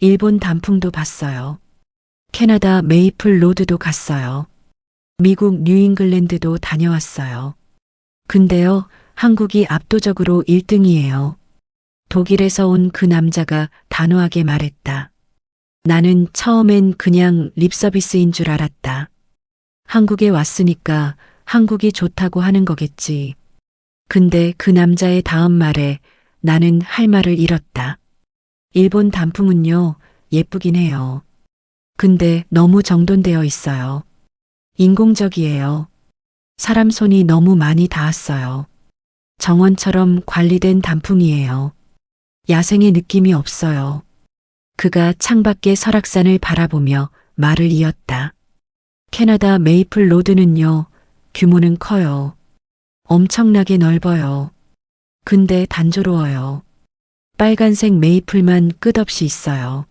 일본 단풍도 봤어요. 캐나다 메이플 로드도 갔어요. 미국 뉴잉글랜드도 다녀왔어요. 근데요, 한국이 압도적으로 1등이에요. 독일에서 온 그 남자가 단호하게 말했다. 나는 처음엔 그냥 립서비스인 줄 알았다. 한국에 왔으니까 한국이 좋다고 하는 거겠지. 근데 그 남자의 다음 말에 나는 할 말을 잃었다. 일본 단풍은요, 예쁘긴 해요. 근데 너무 정돈되어 있어요. 인공적이에요. 사람 손이 너무 많이 닿았어요. 정원처럼 관리된 단풍이에요. 야생의 느낌이 없어요. 그가 창밖의 설악산을 바라보며 말을 이었다. 캐나다 메이플 로드는요, 규모는 커요. 엄청나게 넓어요. 근데 단조로워요. 빨간색 메이플만 끝없이 있어요.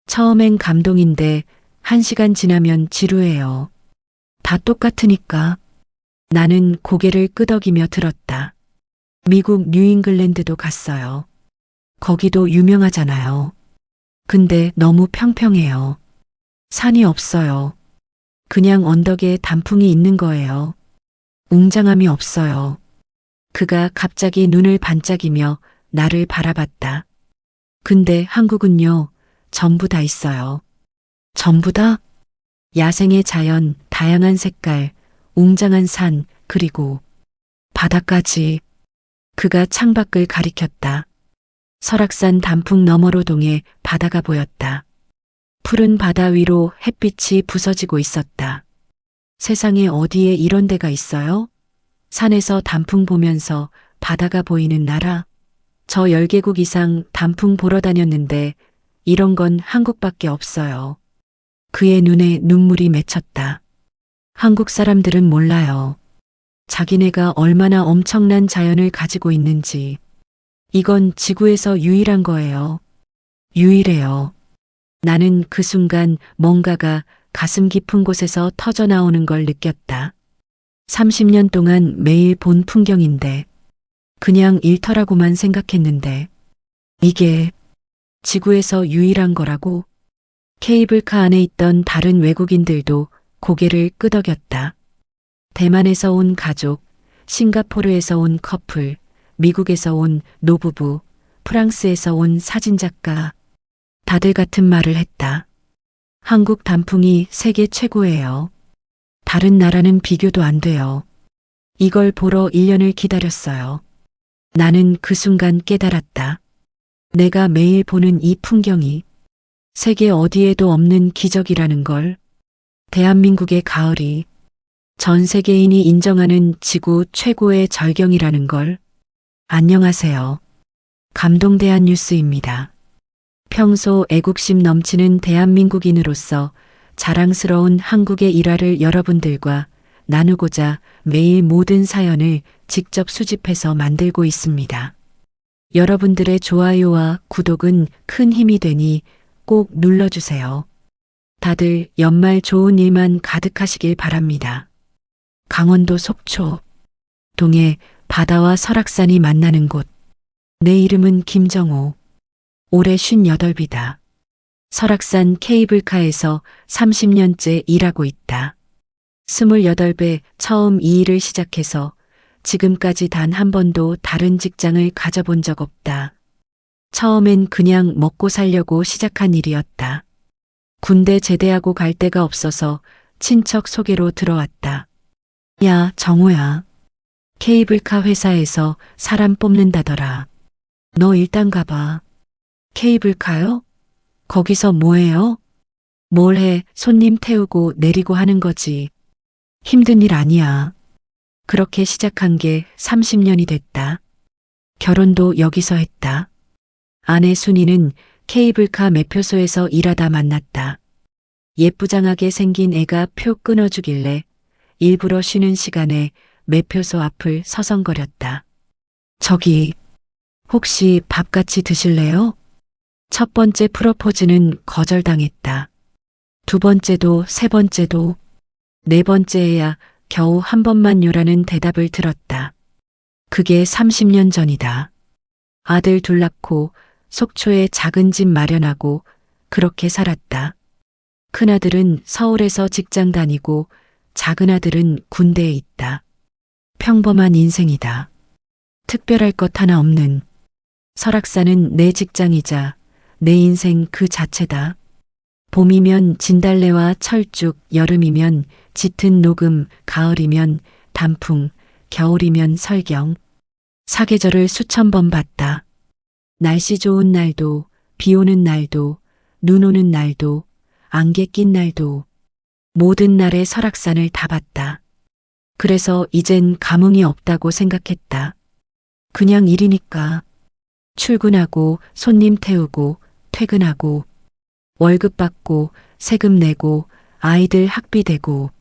처음엔 감동인데 1시간 지나면 지루해요. 다 똑같으니까. 나는 고개를 끄덕이며 들었다. 미국 뉴잉글랜드도 갔어요. 거기도 유명하잖아요. 근데 너무 평평해요. 산이 없어요. 그냥 언덕에 단풍이 있는 거예요. 웅장함이 없어요. 그가 갑자기 눈을 반짝이며 나를 바라봤다. 근데 한국은요, 전부 다 있어요. 전부 다? 야생의 자연, 다양한 색깔, 웅장한 산, 그리고 바다까지. 그가 창밖을 가리켰다. 설악산 단풍 너머로 동해 바다가 보였다. 푸른 바다 위로 햇빛이 부서지고 있었다. 세상에 어디에 이런 데가 있어요? 산에서 단풍 보면서 바다가 보이는 나라? 저 10개국 이상 단풍 보러 다녔는데 이런 건 한국밖에 없어요. 그의 눈에 눈물이 맺혔다. 한국 사람들은 몰라요. 자기네가 얼마나 엄청난 자연을 가지고 있는지. 이건 지구에서 유일한 거예요. 유일해요. 나는 그 순간 뭔가가 가슴 깊은 곳에서 터져 나오는 걸 느꼈다. 30년 동안 매일 본 풍경인데, 그냥 일터라고만 생각했는데, 이게 지구에서 유일한 거라고? 케이블카 안에 있던 다른 외국인들도 고개를 끄덕였다. 대만에서 온 가족, 싱가포르에서 온 커플, 미국에서 온 노부부, 프랑스에서 온 사진작가, 다들 같은 말을 했다. 한국 단풍이 세계 최고예요. 다른 나라는 비교도 안 돼요. 이걸 보러 1년을 기다렸어요. 나는 그 순간 깨달았다. 내가 매일 보는 이 풍경이 세계 어디에도 없는 기적이라는 걸. 대한민국의 가을이 전 세계인이 인정하는 지구 최고의 절경이라는 걸. 안녕하세요. 감동대한 뉴스입니다. 평소 애국심 넘치는 대한민국인으로서 자랑스러운 한국의 일화를 여러분들과 나누고자 매일 모든 사연을 직접 수집해서 만들고 있습니다. 여러분들의 좋아요와 구독은 큰 힘이 되니 꼭 눌러주세요. 다들 연말 좋은 일만 가득하시길 바랍니다. 강원도 속초, 동해 바다와 설악산이 만나는 곳. 내 이름은 김정호. 올해 58이다. 설악산 케이블카에서 30년째 일하고 있다. 28배 처음 이 일을 시작해서 지금까지 단 한 번도 다른 직장을 가져본 적 없다. 처음엔 그냥 먹고 살려고 시작한 일이었다. 군대 제대하고 갈 데가 없어서 친척 소개로 들어왔다. 야, 정호야. 케이블카 회사에서 사람 뽑는다더라. 너 일단 가봐. 케이블카요? 거기서 뭐해요? 뭘 해, 손님 태우고 내리고 하는 거지. 힘든 일 아니야. 그렇게 시작한 게 30년이 됐다. 결혼도 여기서 했다. 아내 순이는 케이블카 매표소에서 일하다 만났다. 예쁘장하게 생긴 애가 표 끊어주길래 일부러 쉬는 시간에 매표소 앞을 서성거렸다. 저기, 혹시 밥 같이 드실래요? 첫 번째 프로포즈는 거절당했다. 두 번째도 세 번째도 네 번째에야 겨우 한 번만 요라는 대답을 들었다. 그게 30년 전이다. 아들 둘 낳고 속초에 작은 집 마련하고 그렇게 살았다. 큰아들은 서울에서 직장 다니고 작은아들은 군대에 있다. 평범한 인생이다. 특별할 것 하나 없는. 설악산은 내 직장이자 내 인생 그 자체다. 봄이면 진달래와 철쭉, 여름이면 짙은 녹음, 가을이면 단풍, 겨울이면 설경. 사계절을 수천 번 봤다. 날씨 좋은 날도, 비 오는 날도, 눈 오는 날도, 안개 낀 날도, 모든 날의 설악산을 다 봤다. 그래서 이젠 감흥이 없다고 생각했다. 그냥 일이니까. 출근하고, 손님 태우고, 퇴근하고, 월급 받고, 세금 내고, 아이들 학비 대고,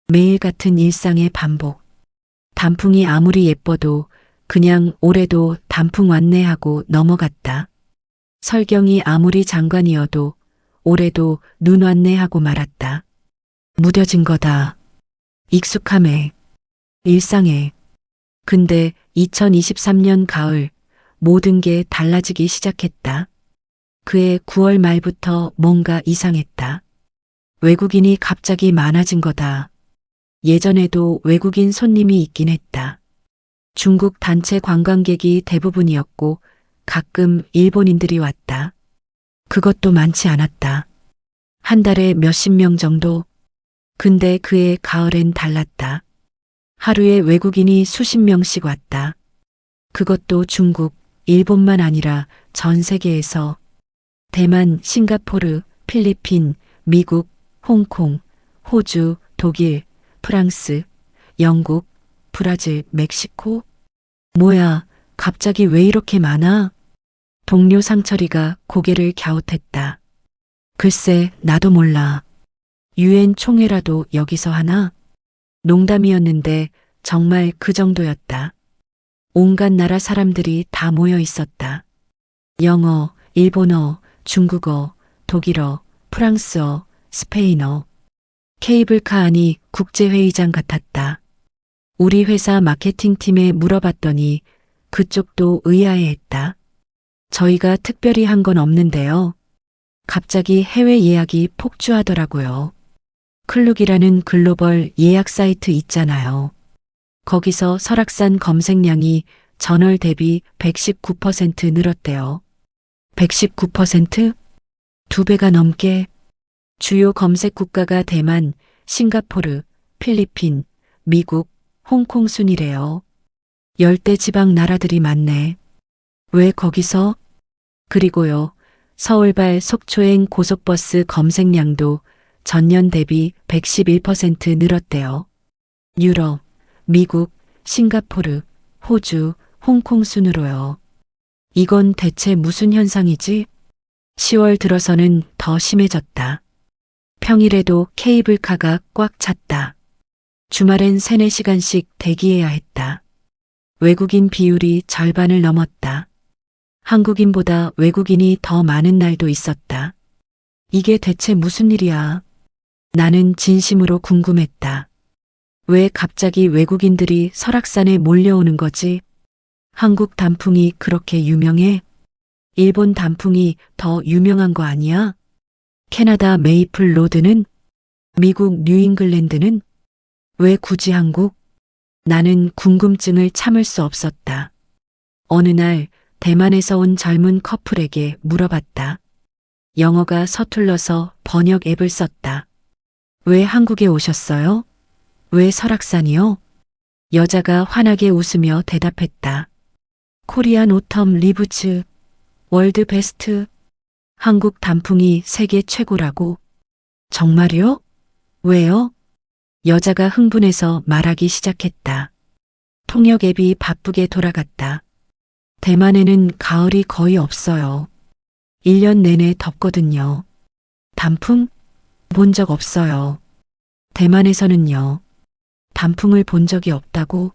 매일 같은 일상의 반복. 단풍이 아무리 예뻐도 그냥 올해도 단풍 왔네 하고 넘어갔다. 설경이 아무리 장관이어도 올해도 눈 왔네 하고 말았다. 무뎌진 거다. 익숙함에, 일상에. 근데 2023년 가을 모든 게 달라지기 시작했다. 그해 9월 말부터 뭔가 이상했다. 외국인이 갑자기 많아진 거다. 예전에도 외국인 손님이 있긴 했다. 중국 단체 관광객이 대부분이었고 가끔 일본인들이 왔다. 그것도 많지 않았다. 한 달에 몇십 명 정도. 근데 그해 가을엔 달랐다. 하루에 외국인이 수십 명씩 왔다. 그것도 중국, 일본만 아니라 전 세계에서 대만, 싱가포르, 필리핀, 미국, 홍콩, 호주, 독일, 프랑스, 영국, 브라질, 멕시코? 뭐야, 갑자기 왜 이렇게 많아? 동료 상철이가 고개를 갸웃했다. 글쎄, 나도 몰라. 유엔 총회라도 여기서 하나? 농담이었는데 정말 그 정도였다. 온갖 나라 사람들이 다 모여 있었다. 영어, 일본어, 중국어, 독일어, 프랑스어, 스페인어. 케이블카 안이 국제회의장 같았다. 우리 회사 마케팅팀에 물어봤더니 그쪽도 의아해했다. 저희가 특별히 한 건 없는데요. 갑자기 해외 예약이 폭주하더라고요. 클룩이라는 글로벌 예약 사이트 있잖아요. 거기서 설악산 검색량이 전월 대비 119% 늘었대요. 119%? 2배가 넘게. 주요 검색 국가가 대만, 싱가포르, 필리핀, 미국, 홍콩 순이래요. 열대 지방 나라들이 많네. 왜 거기서? 그리고요, 서울발 속초행 고속버스 검색량도 전년 대비 111% 늘었대요. 유럽, 미국, 싱가포르, 호주, 홍콩 순으로요. 이건 대체 무슨 현상이지? 10월 들어서는 더 심해졌다. 평일에도 케이블카가 꽉 찼다. 주말엔 3, 4시간씩 대기해야 했다. 외국인 비율이 절반을 넘었다. 한국인보다 외국인이 더 많은 날도 있었다. 이게 대체 무슨 일이야? 나는 진심으로 궁금했다. 왜 갑자기 외국인들이 설악산에 몰려오는 거지? 한국 단풍이 그렇게 유명해? 일본 단풍이 더 유명한 거 아니야? 캐나다 메이플 로드는? 미국 뉴잉글랜드는? 왜 굳이 한국? 나는 궁금증을 참을 수 없었다. 어느 날 대만에서 온 젊은 커플에게 물어봤다. 영어가 서툴러서 번역 앱을 썼다. 왜 한국에 오셨어요? 왜 설악산이요? 여자가 환하게 웃으며 대답했다. 코리안 오텀 리브츠, 월드 베스트. 한국 단풍이 세계 최고라고. 정말요? 왜요? 여자가 흥분해서 말하기 시작했다. 통역 앱이 바쁘게 돌아갔다. 대만에는 가을이 거의 없어요. 1년 내내 덥거든요. 단풍? 본 적 없어요. 대만에서는요. 단풍을 본 적이 없다고?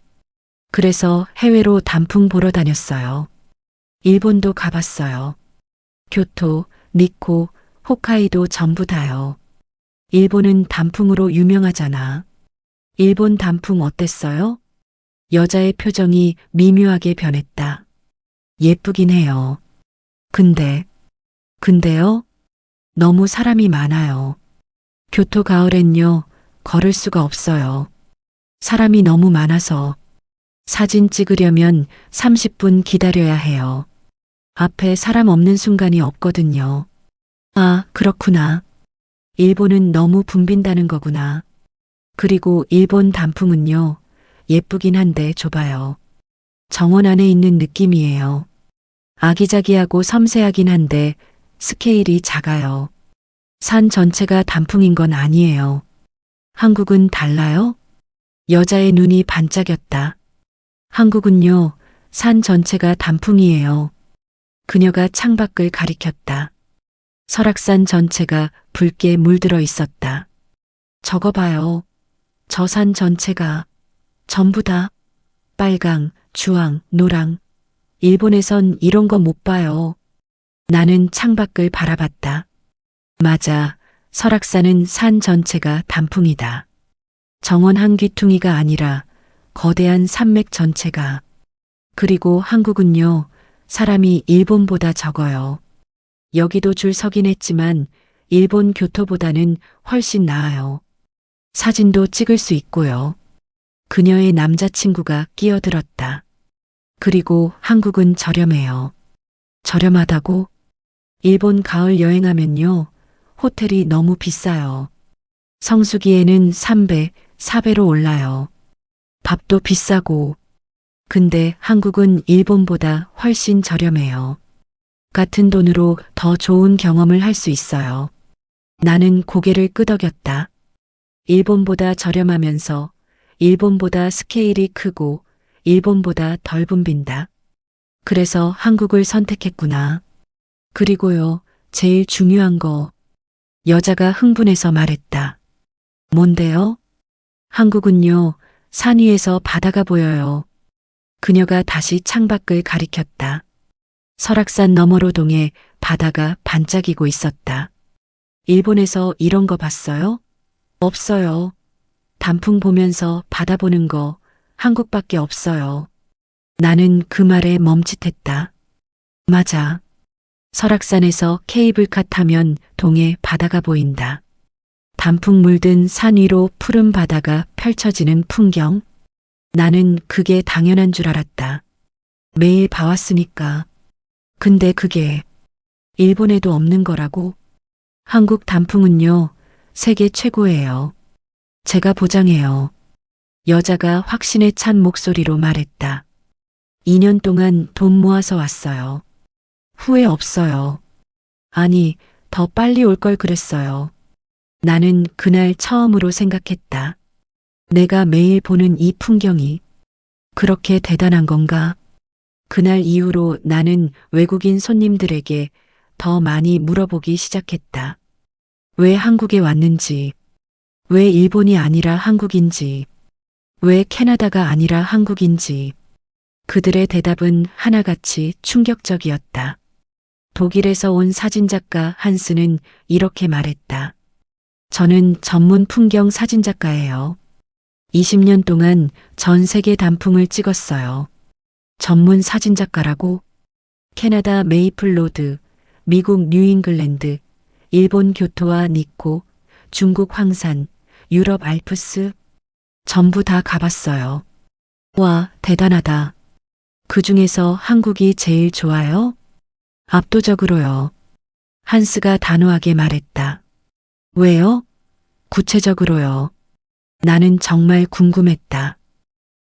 그래서 해외로 단풍 보러 다녔어요. 일본도 가봤어요. 교토, 니코, 홋카이도 전부 다요. 일본은 단풍으로 유명하잖아. 일본 단풍 어땠어요? 여자의 표정이 미묘하게 변했다. 예쁘긴 해요. 근데요? 너무 사람이 많아요. 교토 가을엔요, 걸을 수가 없어요. 사람이 너무 많아서 사진 찍으려면 30분 기다려야 해요. 앞에 사람 없는 순간이 없거든요. 아, 그렇구나. 일본은 너무 붐빈다는 거구나. 그리고 일본 단풍은요, 예쁘긴 한데 좁아요. 정원 안에 있는 느낌이에요. 아기자기하고 섬세하긴 한데 스케일이 작아요. 산 전체가 단풍인 건 아니에요. 한국은 달라요? 여자의 눈이 반짝였다. 한국은요, 산 전체가 단풍이에요. 그녀가 창밖을 가리켰다. 설악산 전체가 붉게 물들어 있었다. 저거 봐요. 저 산 전체가 전부 다 빨강, 주황, 노랑. 일본에선 이런 거 못 봐요. 나는 창밖을 바라봤다. 맞아. 설악산은 산 전체가 단풍이다. 정원 한 귀퉁이가 아니라 거대한 산맥 전체가. 그리고 한국은요, 사람이 일본보다 적어요. 여기도 줄 서긴 했지만 일본 교토보다는 훨씬 나아요. 사진도 찍을 수 있고요. 그녀의 남자친구가 끼어들었다. 그리고 한국은 저렴해요. 저렴하다고? 일본 가을 여행하면요, 호텔이 너무 비싸요. 성수기에는 3배, 4배로 올라요. 밥도 비싸고. 근데 한국은 일본보다 훨씬 저렴해요. 같은 돈으로 더 좋은 경험을 할 수 있어요. 나는 고개를 끄덕였다. 일본보다 저렴하면서 일본보다 스케일이 크고 일본보다 덜 붐빈다. 그래서 한국을 선택했구나. 그리고요, 제일 중요한 거. 여자가 흥분해서 말했다. 뭔데요? 한국은요, 산 위에서 바다가 보여요. 그녀가 다시 창밖을 가리켰다. 설악산 너머로 동에 바다가 반짝이고 있었다. 일본에서 이런 거 봤어요? 없어요. 단풍 보면서 바다 보는 거 한국밖에 없어요. 나는 그 말에 멈칫했다. 맞아. 설악산에서 케이블카 타면 동해 바다가 보인다. 단풍 물든 산 위로 푸른 바다가 펼쳐지는 풍경. 나는 그게 당연한 줄 알았다. 매일 봐왔으니까. 근데 그게 일본에도 없는 거라고? 한국 단풍은요, 세계 최고예요. 제가 보장해요. 여자가 확신에 찬 목소리로 말했다. 2년 동안 돈 모아서 왔어요. 후회 없어요. 아니, 더 빨리 올 걸 그랬어요. 나는 그날 처음으로 생각했다. 내가 매일 보는 이 풍경이 그렇게 대단한 건가? 그날 이후로 나는 외국인 손님들에게 더 많이 물어보기 시작했다. 왜 한국에 왔는지, 왜 일본이 아니라 한국인지, 왜 캐나다가 아니라 한국인지. 그들의 대답은 하나같이 충격적이었다. 독일에서 온 사진작가 한스는 이렇게 말했다. 저는 전문 풍경 사진작가예요. 20년 동안 전 세계 단풍을 찍었어요. 전문 사진작가라고? 캐나다 메이플 로드, 미국 뉴잉글랜드, 일본 교토와 니코, 중국 황산, 유럽 알프스, 전부 다 가봤어요. 와, 대단하다. 그 중에서 한국이 제일 좋아요? 압도적으로요. 한스가 단호하게 말했다. 왜요? 구체적으로요. 나는 정말 궁금했다.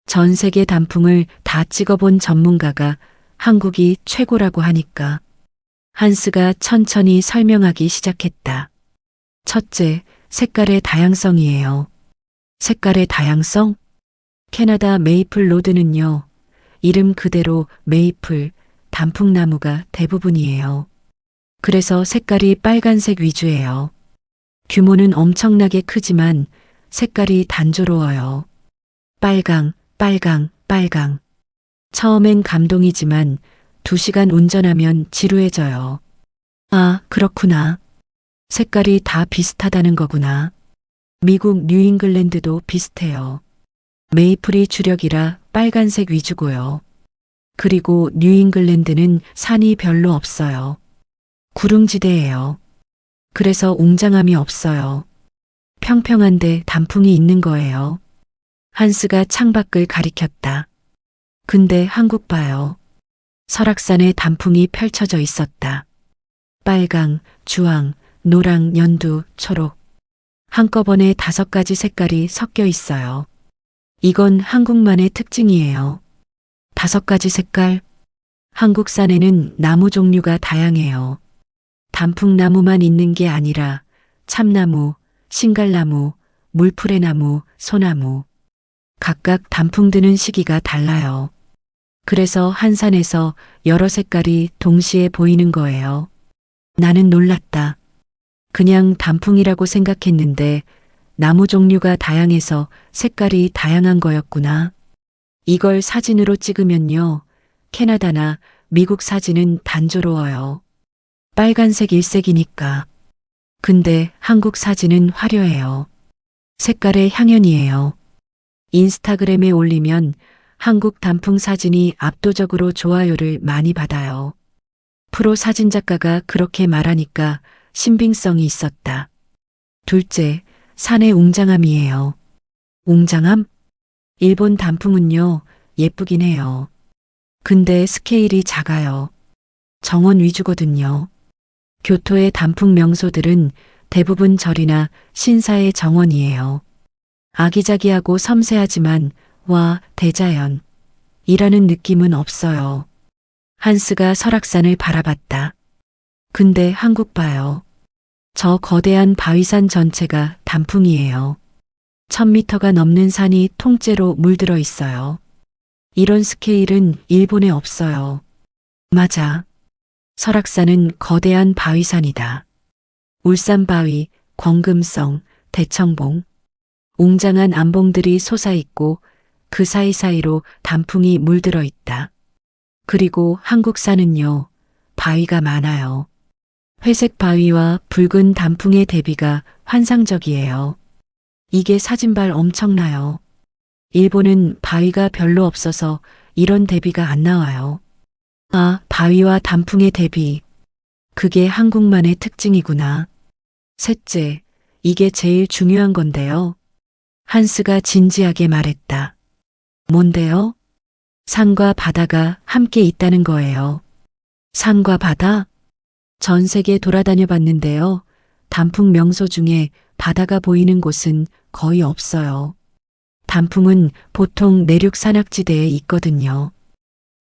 전 세계 단풍을 다 찍어본 전문가가 한국이 최고라고 하니까. 한스가 천천히 설명하기 시작했다. 첫째, 색깔의 다양성이에요. 색깔의 다양성? 캐나다 메이플 로드는요, 이름 그대로 메이플, 단풍나무가 대부분이에요. 그래서 색깔이 빨간색 위주예요. 규모는 엄청나게 크지만 색깔이 단조로워요. 빨강, 빨강, 빨강. 처음엔 감동이지만 2시간 운전하면 지루해져요. 아, 그렇구나. 색깔이 다 비슷하다는 거구나. 미국 뉴잉글랜드도 비슷해요. 메이플이 주력이라 빨간색 위주고요. 그리고 뉴잉글랜드는 산이 별로 없어요. 구릉지대예요. 그래서 웅장함이 없어요. 평평한데 단풍이 있는 거예요. 한스가 창밖을 가리켰다. 근데 한국 봐요. 설악산에 단풍이 펼쳐져 있었다. 빨강, 주황, 노랑, 연두, 초록. 한꺼번에 5가지 색깔이 섞여 있어요. 이건 한국만의 특징이에요. 5가지 색깔. 한국산에는 나무 종류가 다양해요. 단풍나무만 있는 게 아니라 참나무, 신갈나무, 물풀의나무, 소나무. 각각 단풍 드는 시기가 달라요. 그래서 한 산에서 여러 색깔이 동시에 보이는 거예요. 나는 놀랐다. 그냥 단풍이라고 생각했는데 나무 종류가 다양해서 색깔이 다양한 거였구나. 이걸 사진으로 찍으면요. 캐나다나 미국 사진은 단조로워요. 빨간색 일색이니까. 근데 한국 사진은 화려해요. 색깔의 향연이에요. 인스타그램에 올리면 한국 단풍 사진이 압도적으로 좋아요를 많이 받아요. 프로 사진작가가 그렇게 말하니까 신빙성이 있었다. 둘째, 산의 웅장함이에요. 웅장함? 일본 단풍은요, 예쁘긴 해요. 근데 스케일이 작아요. 정원 위주거든요. 교토의 단풍 명소들은 대부분 절이나 신사의 정원이에요. 아기자기하고 섬세하지만 와, 대자연. 이라는 느낌은 없어요. 한스가 설악산을 바라봤다. 근데 한국 봐요. 저 거대한 바위산 전체가 단풍이에요. 1000m가 넘는 산이 통째로 물들어 있어요. 이런 스케일은 일본에 없어요. 맞아. 설악산은 거대한 바위산이다. 울산바위, 권금성, 대청봉. 웅장한 암봉들이 솟아있고 그 사이사이로 단풍이 물들어 있다. 그리고 한국산은요, 바위가 많아요. 회색 바위와 붉은 단풍의 대비가 환상적이에요. 이게 사진발 엄청나요. 일본은 바위가 별로 없어서 이런 대비가 안 나와요. 아, 바위와 단풍의 대비. 그게 한국만의 특징이구나. 셋째, 이게 제일 중요한 건데요. 한스가 진지하게 말했다. 뭔데요? 산과 바다가 함께 있다는 거예요. 산과 바다? 전 세계 돌아다녀 봤는데요. 단풍 명소 중에 바다가 보이는 곳은 거의 없어요. 단풍은 보통 내륙 산악지대에 있거든요.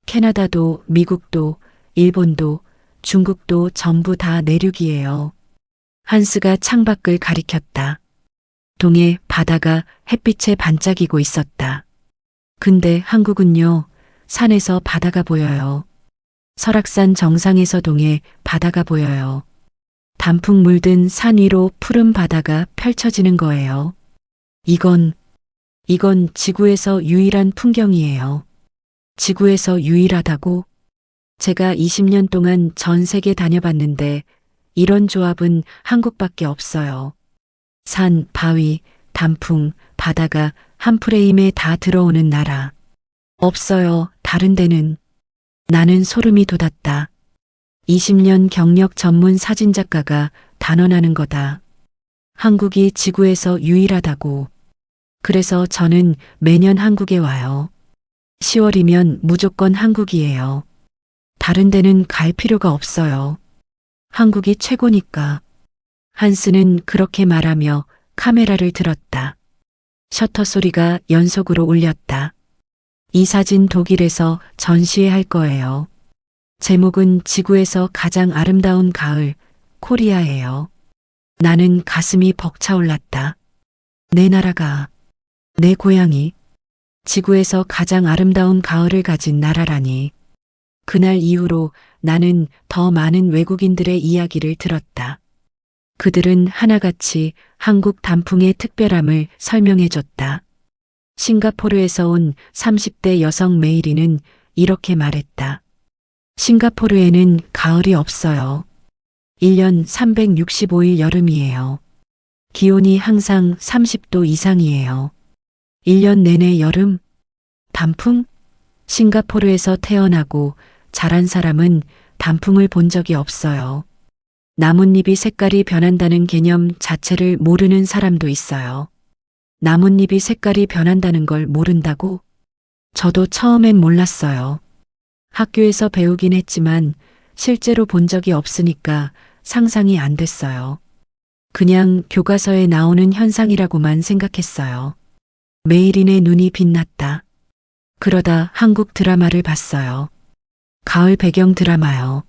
캐나다도, 미국도, 일본도, 중국도 전부 다 내륙이에요. 한스가 창밖을 가리켰다. 동해 바다가 햇빛에 반짝이고 있었다. 근데 한국은요, 산에서 바다가 보여요. 설악산 정상에서 동해 바다가 보여요. 단풍 물든 산 위로 푸른 바다가 펼쳐지는 거예요. 이건 지구에서 유일한 풍경이에요. 지구에서 유일하다고? 제가 20년 동안 전 세계 다녀봤는데 이런 조합은 한국밖에 없어요. 산, 바위, 단풍, 바다가 한 프레임에 다 들어오는 나라. 없어요, 다른 데는. 나는 소름이 돋았다. 20년 경력 전문 사진작가가 단언하는 거다. 한국이 지구에서 유일하다고. 그래서 저는 매년 한국에 와요. 10월이면 무조건 한국이에요. 다른 데는 갈 필요가 없어요. 한국이 최고니까. 한스는 그렇게 말하며 카메라를 들었다. 셔터 소리가 연속으로 울렸다. 이 사진 독일에서 전시회할 거예요. 제목은 지구에서 가장 아름다운 가을, 코리아예요. 나는 가슴이 벅차올랐다. 내 나라가, 내 고향이 지구에서 가장 아름다운 가을을 가진 나라라니. 그날 이후로 나는 더 많은 외국인들의 이야기를 들었다. 그들은 하나같이 한국 단풍의 특별함을 설명해 줬다. 싱가포르에서 온 30대 여성 메이리는 이렇게 말했다. 싱가포르에는 가을이 없어요. 1년 365일 여름이에요. 기온이 항상 30도 이상이에요. 1년 내내 여름? 단풍? 싱가포르에서 태어나고 자란 사람은 단풍을 본 적이 없어요. 나뭇잎이 색깔이 변한다는 개념 자체를 모르는 사람도 있어요. 나뭇잎이 색깔이 변한다는 걸 모른다고? 저도 처음엔 몰랐어요. 학교에서 배우긴 했지만 실제로 본 적이 없으니까 상상이 안 됐어요. 그냥 교과서에 나오는 현상이라고만 생각했어요. 메이린의 눈이 빛났다. 그러다 한국 드라마를 봤어요. 가을 배경 드라마요.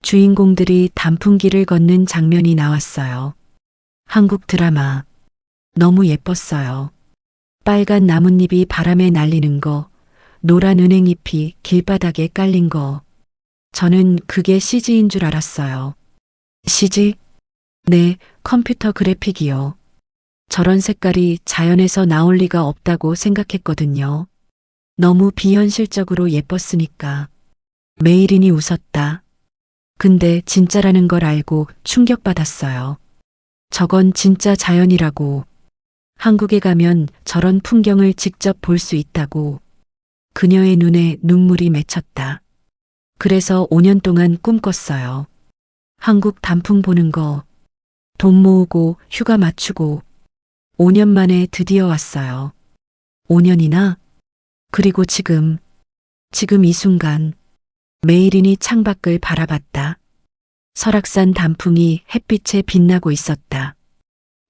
주인공들이 단풍길을 걷는 장면이 나왔어요. 한국 드라마. 너무 예뻤어요. 빨간 나뭇잎이 바람에 날리는 거, 노란 은행잎이 길바닥에 깔린 거. 저는 그게 CG인 줄 알았어요. CG? 네, 컴퓨터 그래픽이요. 저런 색깔이 자연에서 나올 리가 없다고 생각했거든요. 너무 비현실적으로 예뻤으니까. 메이린이 웃었다. 근데 진짜라는 걸 알고 충격받았어요. 저건 진짜 자연이라고. 한국에 가면 저런 풍경을 직접 볼 수 있다고. 그녀의 눈에 눈물이 맺혔다. 그래서 5년 동안 꿈꿨어요. 한국 단풍 보는 거. 돈 모으고 휴가 맞추고. 5년 만에 드디어 왔어요. 5년이나? 그리고 지금 이 순간 메이린이 창밖을 바라봤다. 설악산 단풍이 햇빛에 빛나고 있었다.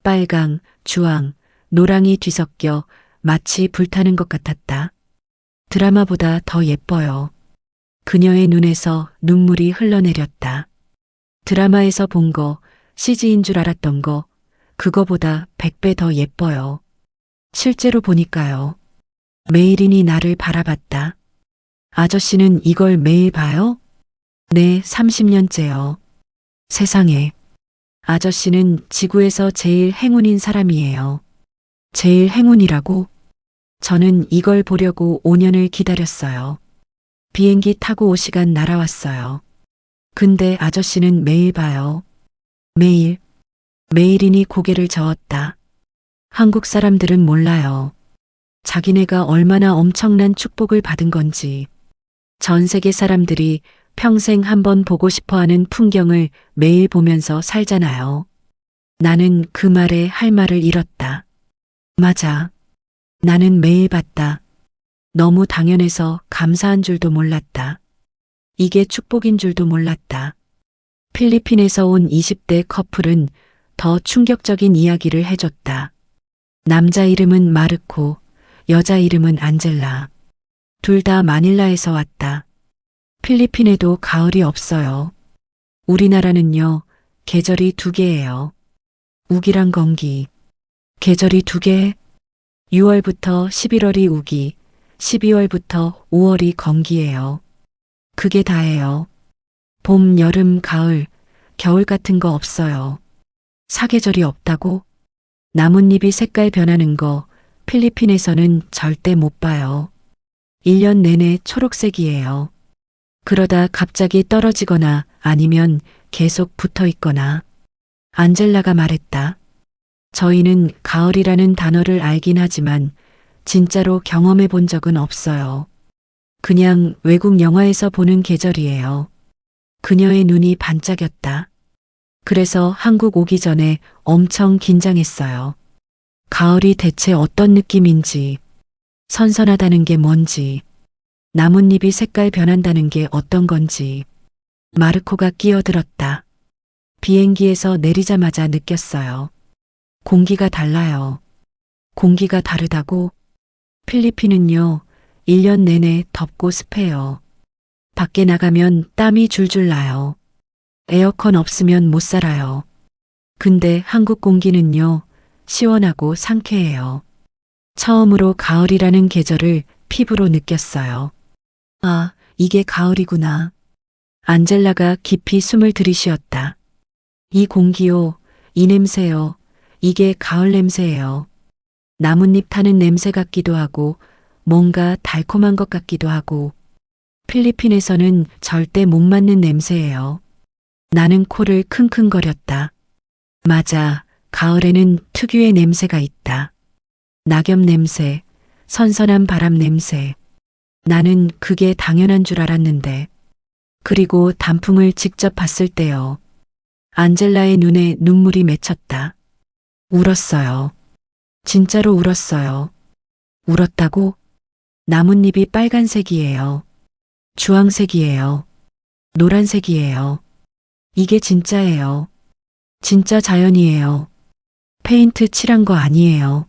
빨강, 주황, 노랑이 뒤섞여 마치 불타는 것 같았다. 드라마보다 더 예뻐요. 그녀의 눈에서 눈물이 흘러내렸다. 드라마에서 본 거, CG인 줄 알았던 거, 그거보다 100배 더 예뻐요. 실제로 보니까요. 메이린이 나를 바라봤다. 아저씨는 이걸 매일 봐요? 네, 30년째요. 세상에. 아저씨는 지구에서 제일 행운인 사람이에요. 제일 행운이라고? 저는 이걸 보려고 5년을 기다렸어요. 비행기 타고 5시간 날아왔어요. 근데 아저씨는 매일 봐요. 매일. 메이린이 고개를 저었다. 한국 사람들은 몰라요. 자기네가 얼마나 엄청난 축복을 받은 건지. 전 세계 사람들이 평생 한번 보고 싶어 하는 풍경을 매일 보면서 살잖아요. 나는 그 말에 할 말을 잃었다. 맞아. 나는 매일 봤다. 너무 당연해서 감사한 줄도 몰랐다. 이게 축복인 줄도 몰랐다. 필리핀에서 온 20대 커플은 더 충격적인 이야기를 해줬다. 남자 이름은 마르코, 여자 이름은 안젤라. 둘 다 마닐라에서 왔다. 필리핀에도 가을이 없어요. 우리나라는요, 계절이 2개예요. 우기랑 건기. 계절이 2개? 6월부터 11월이 우기, 12월부터 5월이 건기예요. 그게 다예요. 봄, 여름, 가을, 겨울 같은 거 없어요. 사계절이 없다고? 나뭇잎이 색깔 변하는 거 필리핀에서는 절대 못 봐요. 1년 내내 초록색이에요. 그러다 갑자기 떨어지거나 아니면 계속 붙어 있거나. 안젤라가 말했다. 저희는 가을이라는 단어를 알긴 하지만 진짜로 경험해 본 적은 없어요. 그냥 외국 영화에서 보는 계절이에요. 그녀의 눈이 반짝였다. 그래서 한국 오기 전에 엄청 긴장했어요. 가을이 대체 어떤 느낌인지, 선선하다는 게 뭔지, 나뭇잎이 색깔 변한다는 게 어떤 건지. 마르코가 끼어들었다. 비행기에서 내리자마자 느꼈어요. 공기가 달라요. 공기가 다르다고? 필리핀은요, 1년 내내 덥고 습해요. 밖에 나가면 땀이 줄줄 나요. 에어컨 없으면 못 살아요. 근데 한국 공기는요, 시원하고 상쾌해요. 처음으로 가을이라는 계절을 피부로 느꼈어요. 아, 이게 가을이구나. 안젤라가 깊이 숨을 들이쉬었다. 이 공기요, 이 냄새요, 이게 가을 냄새예요. 나뭇잎 타는 냄새 같기도 하고, 뭔가 달콤한 것 같기도 하고. 필리핀에서는 절대 못 맡는 냄새예요. 나는 코를 킁킁거렸다. 맞아, 가을에는 특유의 냄새가 있다. 낙엽 냄새, 선선한 바람 냄새. 나는 그게 당연한 줄 알았는데. 그리고 단풍을 직접 봤을 때요. 안젤라의 눈에 눈물이 맺혔다. 울었어요. 진짜로 울었어요. 울었다고? 나뭇잎이 빨간색이에요. 주황색이에요. 노란색이에요. 이게 진짜예요. 진짜 자연이에요. 페인트 칠한 거 아니에요.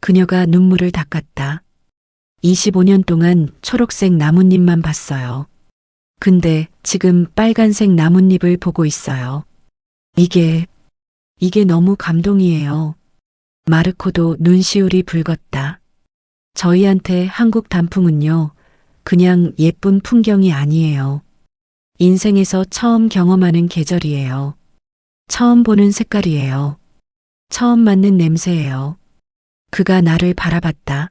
그녀가 눈물을 닦았다. 25년 동안 초록색 나뭇잎만 봤어요. 근데 지금 빨간색 나뭇잎을 보고 있어요. 이게 너무 감동이에요. 마르코도 눈시울이 붉었다. 저희한테 한국 단풍은요, 그냥 예쁜 풍경이 아니에요. 인생에서 처음 경험하는 계절이에요. 처음 보는 색깔이에요. 처음 맡는 냄새예요. 그가 나를 바라봤다.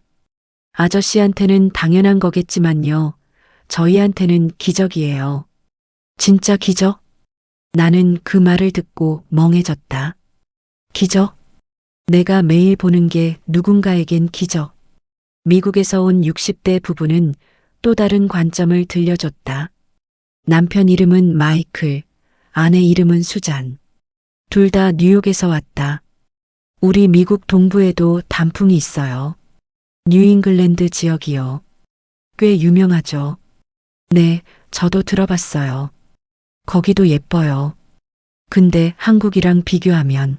아저씨한테는 당연한 거겠지만요. 저희한테는 기적이에요. 진짜 기적? 나는 그 말을 듣고 멍해졌다. 기적? 내가 매일 보는 게 누군가에겐 기적. 미국에서 온 60대 부부는 또 다른 관점을 들려줬다. 남편 이름은 마이클, 아내 이름은 수잔. 둘 다 뉴욕에서 왔다. 우리 미국 동부에도 단풍이 있어요. 뉴잉글랜드 지역이요. 꽤 유명하죠. 네, 저도 들어봤어요. 거기도 예뻐요. 근데 한국이랑 비교하면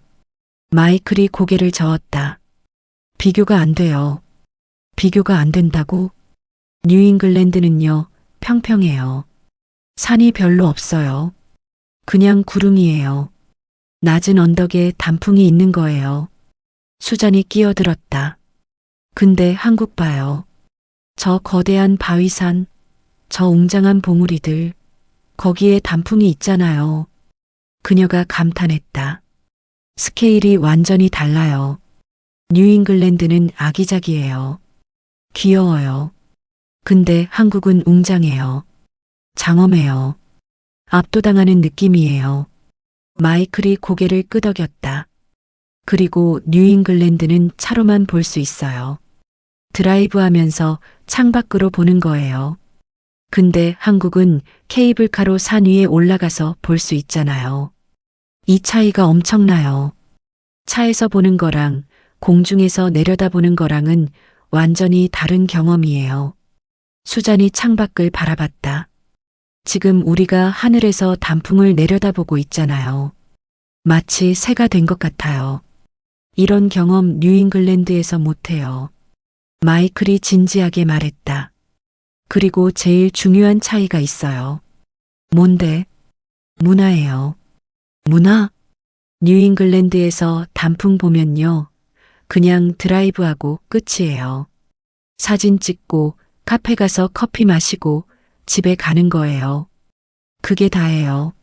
마이클이 고개를 저었다. 비교가 안 돼요. 비교가 안 된다고? 뉴잉글랜드는요, 평평해요. 산이 별로 없어요. 그냥 구름이에요. 낮은 언덕에 단풍이 있는 거예요. 수잔이 끼어들었다. 근데 한국 봐요. 저 거대한 바위산, 저 웅장한 봉우리들, 거기에 단풍이 있잖아요. 그녀가 감탄했다. 스케일이 완전히 달라요. 뉴잉글랜드는 아기자기해요. 귀여워요. 근데 한국은 웅장해요. 장엄해요. 압도당하는 느낌이에요. 마이클이 고개를 끄덕였다. 그리고 뉴잉글랜드는 차로만 볼 수 있어요. 드라이브하면서 창밖으로 보는 거예요. 근데 한국은 케이블카로 산 위에 올라가서 볼 수 있잖아요. 이 차이가 엄청나요. 차에서 보는 거랑 공중에서 내려다보는 거랑은 완전히 다른 경험이에요. 수잔이 창밖을 바라봤다. 지금 우리가 하늘에서 단풍을 내려다보고 있잖아요. 마치 새가 된 것 같아요. 이런 경험 뉴잉글랜드에서 못해요. 마이클이 진지하게 말했다. 그리고 제일 중요한 차이가 있어요. 뭔데? 문화예요. 문화? 뉴잉글랜드에서 단풍 보면요. 그냥 드라이브하고 끝이에요. 사진 찍고 카페 가서 커피 마시고 집에 가는 거예요. 그게 다예요.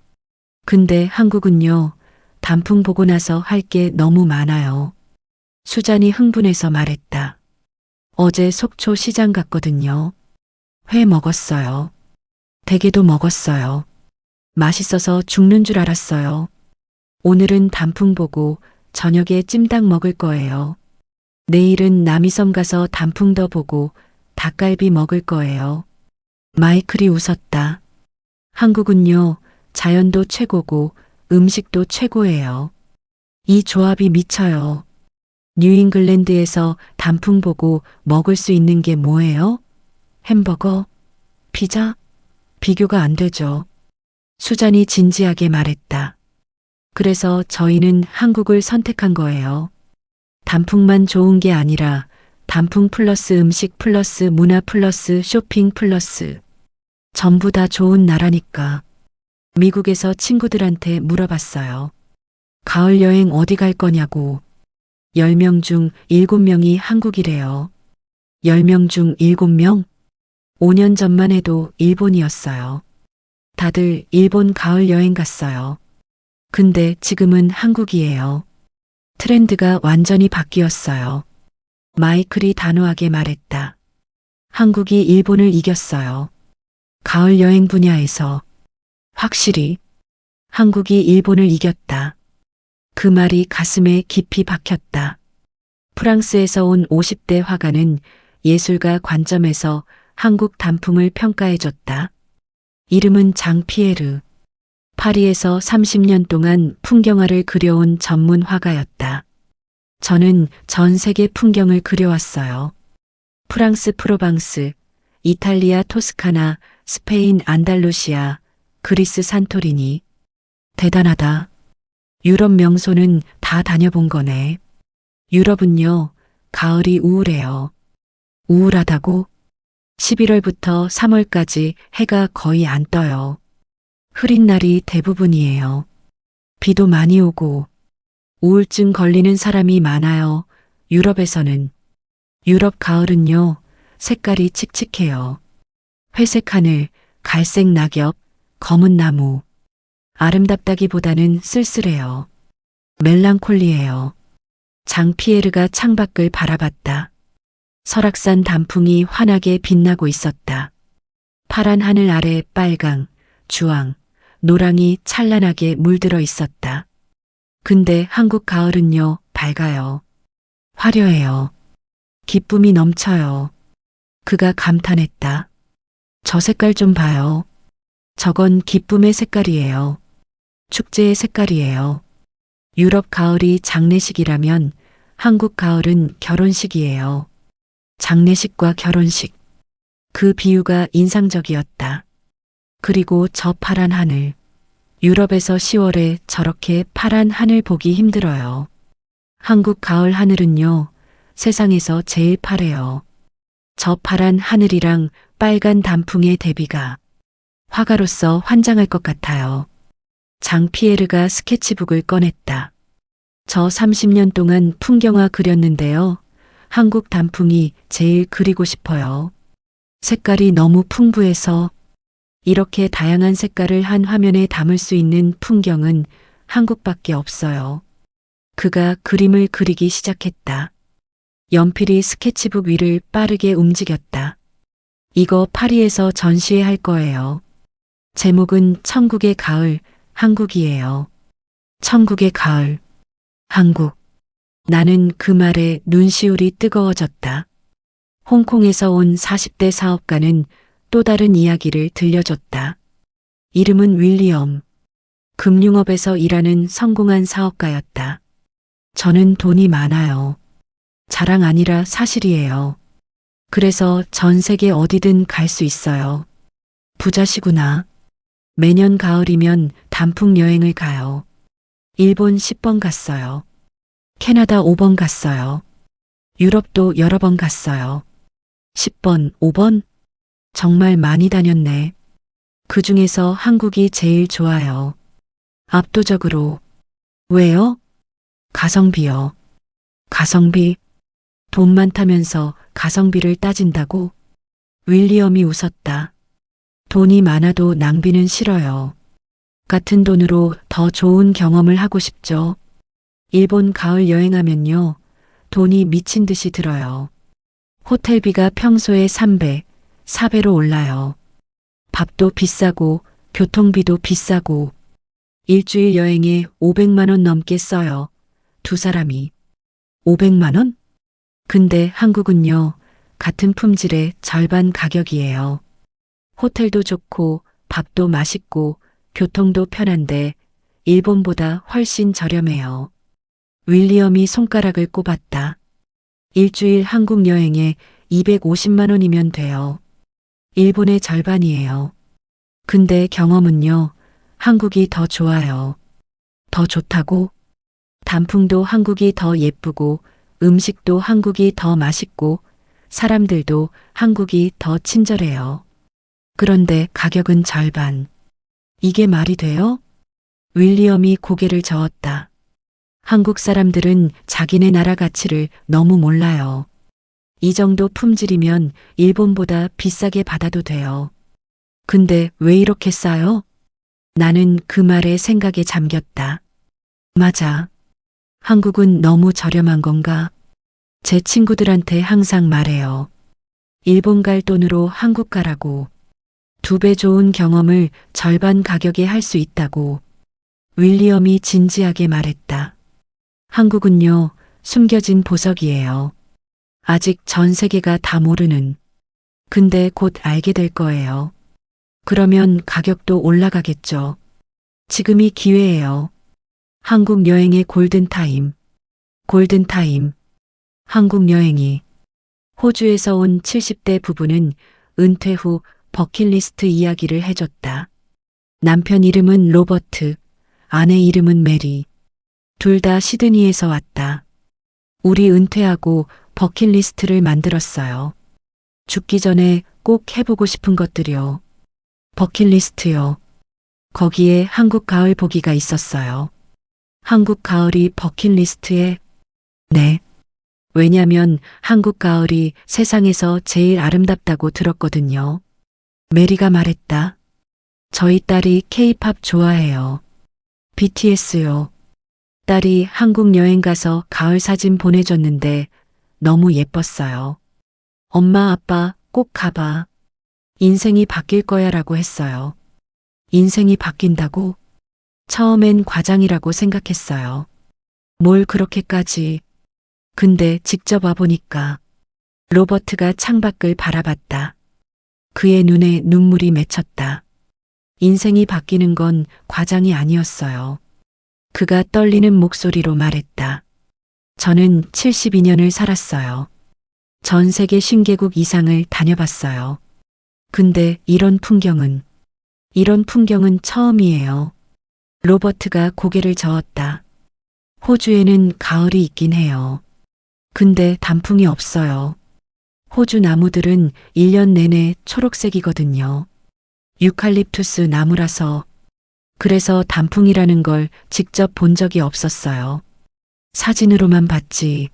근데 한국은요. 단풍 보고 나서 할 게 너무 많아요. 수잔이 흥분해서 말했다. 어제 속초 시장 갔거든요. 회 먹었어요. 대게도 먹었어요. 맛있어서 죽는 줄 알았어요. 오늘은 단풍 보고 저녁에 찜닭 먹을 거예요. 내일은 남이섬 가서 단풍 더 보고 닭갈비 먹을 거예요. 마이클이 웃었다. 한국은요, 자연도 최고고 음식도 최고예요. 이 조합이 미쳐요. 뉴잉글랜드에서 단풍 보고 먹을 수 있는 게 뭐예요? 햄버거? 피자? 비교가 안 되죠. 수잔이 진지하게 말했다. 그래서 저희는 한국을 선택한 거예요. 단풍만 좋은 게 아니라 단풍 플러스 음식 플러스 문화 플러스 쇼핑 플러스 전부 다 좋은 나라니까. 미국에서 친구들한테 물어봤어요. 가을 여행 어디 갈 거냐고. 10명 중 7명이 한국이래요. 10명 중 7명? 5년 전만 해도 일본이었어요. 다들 일본 가을 여행 갔어요. 근데 지금은 한국이에요. 트렌드가 완전히 바뀌었어요. 마이클이 단호하게 말했다. 한국이 일본을 이겼어요. 가을 여행 분야에서 확실히 한국이 일본을 이겼다. 그 말이 가슴에 깊이 박혔다. 프랑스에서 온 50대 화가는 예술가 관점에서 한국 단풍을 평가해줬다. 이름은 장 피에르. 파리에서 30년 동안 풍경화를 그려온 전문 화가였다. 저는 전 세계 풍경을 그려왔어요. 프랑스 프로방스, 이탈리아 토스카나, 스페인 안달루시아, 그리스 산토리니. 대단하다. 유럽 명소는 다 다녀본 거네. 유럽은요, 가을이 우울해요. 우울하다고? 11월부터 3월까지 해가 거의 안 떠요. 흐린 날이 대부분이에요. 비도 많이 오고, 우울증 걸리는 사람이 많아요. 유럽에서는. 유럽 가을은요, 색깔이 칙칙해요. 회색 하늘, 갈색 낙엽, 검은 나무. 아름답다기보다는 쓸쓸해요. 멜랑콜리해요. 장피에르가 창밖을 바라봤다. 설악산 단풍이 환하게 빛나고 있었다. 파란 하늘 아래 빨강, 주황, 노랑이 찬란하게 물들어 있었다. 근데 한국 가을은요, 밝아요. 화려해요. 기쁨이 넘쳐요. 그가 감탄했다. 저 색깔 좀 봐요. 저건 기쁨의 색깔이에요. 축제의 색깔이에요. 유럽 가을이 장례식이라면 한국 가을은 결혼식이에요. 장례식과 결혼식. 그 비유가 인상적이었다. 그리고 저 파란 하늘. 유럽에서 10월에 저렇게 파란 하늘 보기 힘들어요. 한국 가을 하늘은요, 세상에서 제일 파래요. 저 파란 하늘이랑 빨간 단풍의 대비가 화가로서 환장할 것 같아요. 장피에르가 스케치북을 꺼냈다. 저 30년 동안 풍경화 그렸는데요. 한국 단풍이 제일 그리고 싶어요. 색깔이 너무 풍부해서 이렇게 다양한 색깔을 한 화면에 담을 수 있는 풍경은 한국밖에 없어요. 그가 그림을 그리기 시작했다. 연필이 스케치북 위를 빠르게 움직였다. 이거 파리에서 전시회 할 거예요. 제목은 천국의 가을, 한국이에요. 천국의 가을, 한국. 나는 그 말에 눈시울이 뜨거워졌다. 홍콩에서 온 40대 사업가는 또 다른 이야기를 들려줬다. 이름은 윌리엄. 금융업에서 일하는 성공한 사업가였다. 저는 돈이 많아요. 자랑 아니라 사실이에요. 그래서 전 세계 어디든 갈 수 있어요. 부자시구나. 매년 가을이면 단풍 여행을 가요. 일본 10번 갔어요. 캐나다 5번 갔어요. 유럽도 여러 번 갔어요. 10번, 5번? 정말 많이 다녔네. 그 중에서 한국이 제일 좋아요. 압도적으로. 왜요? 가성비요. 가성비? 돈 많다면서 가성비를 따진다고? 윌리엄이 웃었다. 돈이 많아도 낭비는 싫어요. 같은 돈으로 더 좋은 경험을 하고 싶죠. 일본 가을 여행하면요. 돈이 미친 듯이 들어요. 호텔비가 평소에 3배, 4배로 올라요. 밥도 비싸고 교통비도 비싸고 일주일 여행에 500만 원 넘게 써요. 두 사람이. 500만 원? 근데 한국은요. 같은 품질의 절반 가격이에요. 호텔도 좋고 밥도 맛있고 교통도 편한데 일본보다 훨씬 저렴해요. 윌리엄이 손가락을 꼽았다. 일주일 한국 여행에 250만 원이면 돼요. 일본의 절반이에요. 근데 경험은요. 한국이 더 좋아요. 더 좋다고? 단풍도 한국이 더 예쁘고 음식도 한국이 더 맛있고 사람들도 한국이 더 친절해요. 그런데 가격은 절반. 이게 말이 돼요? 윌리엄이 고개를 저었다. 한국 사람들은 자기네 나라 가치를 너무 몰라요. 이 정도 품질이면 일본보다 비싸게 받아도 돼요. 근데 왜 이렇게 싸요? 나는 그 말에 생각에 잠겼다. 맞아. 한국은 너무 저렴한 건가? 제 친구들한테 항상 말해요. 일본 갈 돈으로 한국 가라고. 2배 좋은 경험을 절반 가격에 할 수 있다고. 윌리엄이 진지하게 말했다. 한국은요, 숨겨진 보석이에요. 아직 전 세계가 다 모르는. 근데 곧 알게 될 거예요. 그러면 가격도 올라가겠죠. 지금이 기회예요. 한국 여행의 골든타임. 골든타임. 한국 여행이. 호주에서 온 70대 부부는 은퇴 후 버킷리스트 이야기를 해줬다. 남편 이름은 로버트, 아내 이름은 메리. 둘 다 시드니에서 왔다. 우리 은퇴하고 버킷리스트를 만들었어요. 죽기 전에 꼭 해보고 싶은 것들이요. 버킷리스트요. 거기에 한국 가을 보기가 있었어요. 한국 가을이 버킷리스트에? 네. 왜냐면 한국 가을이 세상에서 제일 아름답다고 들었거든요. 메리가 말했다. 저희 딸이 K-팝 좋아해요. BTS요. 딸이 한국 여행 가서 가을 사진 보내줬는데 너무 예뻤어요. 엄마, 아빠 꼭 가봐. 인생이 바뀔 거야 라고 했어요. 인생이 바뀐다고? 처음엔 과장이라고 생각했어요. 뭘 그렇게까지. 근데 직접 와보니까 로버트가 창밖을 바라봤다. 그의 눈에 눈물이 맺혔다. 인생이 바뀌는 건 과장이 아니었어요. 그가 떨리는 목소리로 말했다. 저는 72년을 살았어요. 전 세계 50개국 이상을 다녀봤어요. 근데 이런 풍경은 처음이에요. 로버트가 고개를 저었다. 호주에는 가을이 있긴 해요. 근데 단풍이 없어요. 호주 나무들은 1년 내내 초록색이거든요. 유칼립투스 나무라서. 그래서 단풍이라는 걸 직접 본 적이 없었어요. 사진으로만 봤지.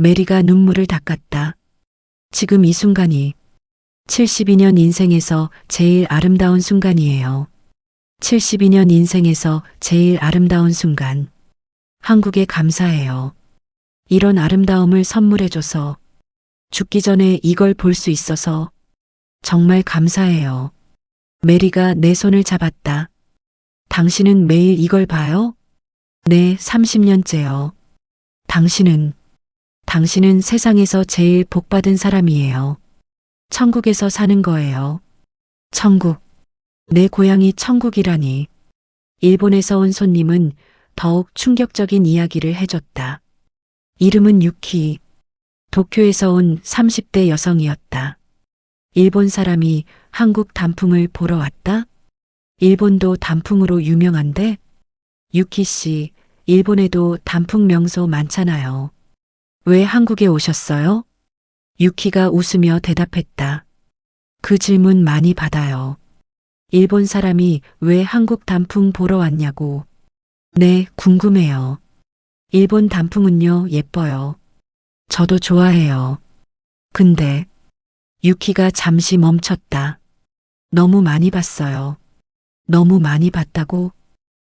메리가 눈물을 닦았다. 지금 이 순간이 72년 인생에서 제일 아름다운 순간이에요. 72년 인생에서 제일 아름다운 순간. 한국에 감사해요. 이런 아름다움을 선물해줘서, 죽기 전에 이걸 볼 수 있어서 정말 감사해요. 메리가 내 손을 잡았다. 당신은 매일 이걸 봐요? 네, 30년째요. 당신은 세상에서 제일 복받은 사람이에요. 천국에서 사는 거예요. 천국. 내 고향이 천국이라니. 일본에서 온 손님은 더욱 충격적인 이야기를 해줬다. 이름은 유키. 도쿄에서 온 30대 여성이었다. 일본 사람이 한국 단풍을 보러 왔다? 일본도 단풍으로 유명한데? 유키 씨, 일본에도 단풍 명소 많잖아요. 왜 한국에 오셨어요? 유키가 웃으며 대답했다. 그 질문 많이 받아요. 일본 사람이 왜 한국 단풍 보러 왔냐고. 네, 궁금해요. 일본 단풍은요, 예뻐요. 저도 좋아해요. 근데 유키가 잠시 멈췄다. 너무 많이 봤어요. 너무 많이 봤다고?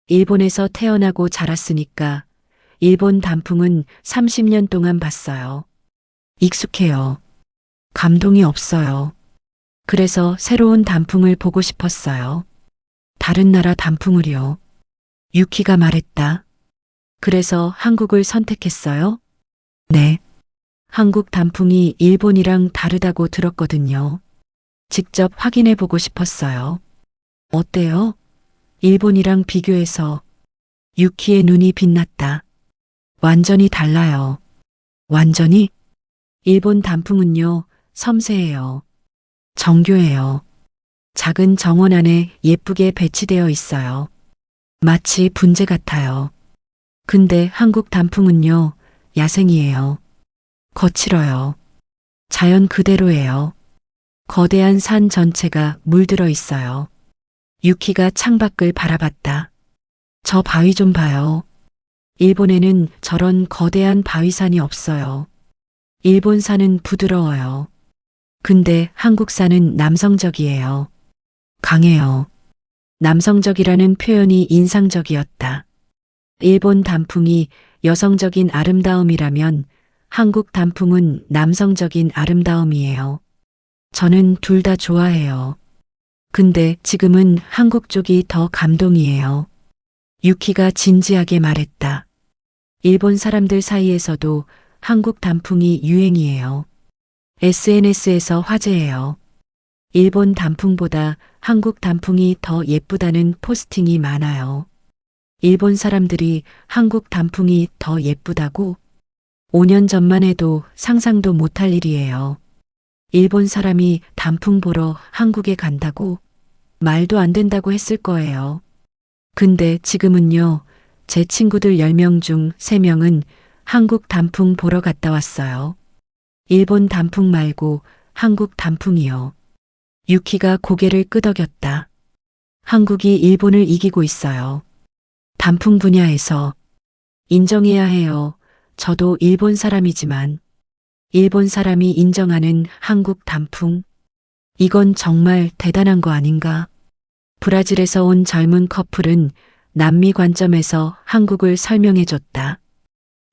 일본에서 태어나고 자랐으니까 일본 단풍은 30년 동안 봤어요. 익숙해요. 감동이 없어요. 그래서 새로운 단풍을 보고 싶었어요. 다른 나라 단풍을요. 유키가 말했다. 그래서 한국을 선택했어요? 네. 한국 단풍이 일본이랑 다르다고 들었거든요. 직접 확인해 보고 싶었어요. 어때요? 일본이랑 비교해서. 유키의 눈이 빛났다. 완전히 달라요. 완전히? 일본 단풍은요, 섬세해요. 정교해요. 작은 정원 안에 예쁘게 배치되어 있어요. 마치 분재 같아요. 근데 한국 단풍은요, 야생이에요. 거칠어요. 자연 그대로예요. 거대한 산 전체가 물들어 있어요. 유키가 창밖을 바라봤다. 저 바위 좀 봐요. 일본에는 저런 거대한 바위산이 없어요. 일본 산은 부드러워요. 근데 한국 산은 남성적이에요. 강해요. 남성적이라는 표현이 인상적이었다. 일본 단풍이 여성적인 아름다움이라면 한국 단풍은 남성적인 아름다움이에요. 저는 둘 다 좋아해요. 근데 지금은 한국 쪽이 더 감동이에요. 유키가 진지하게 말했다. 일본 사람들 사이에서도 한국 단풍이 유행이에요. SNS에서 화제예요. 일본 단풍보다 한국 단풍이 더 예쁘다는 포스팅이 많아요. 일본 사람들이 한국 단풍이 더 예쁘다고? 5년 전만 해도 상상도 못할 일이에요. 일본 사람이 단풍 보러 한국에 간다고? 말도 안 된다고 했을 거예요. 근데 지금은요, 제 친구들 10명 중 3명은 한국 단풍 보러 갔다 왔어요. 일본 단풍 말고 한국 단풍이요. 유키가 고개를 끄덕였다. 한국이 일본을 이기고 있어요. 단풍 분야에서 인정해야 해요. 저도 일본 사람이지만 일본 사람이 인정하는 한국 단풍. 이건 정말 대단한 거 아닌가? 브라질에서 온 젊은 커플은 남미 관점에서 한국을 설명해 줬다.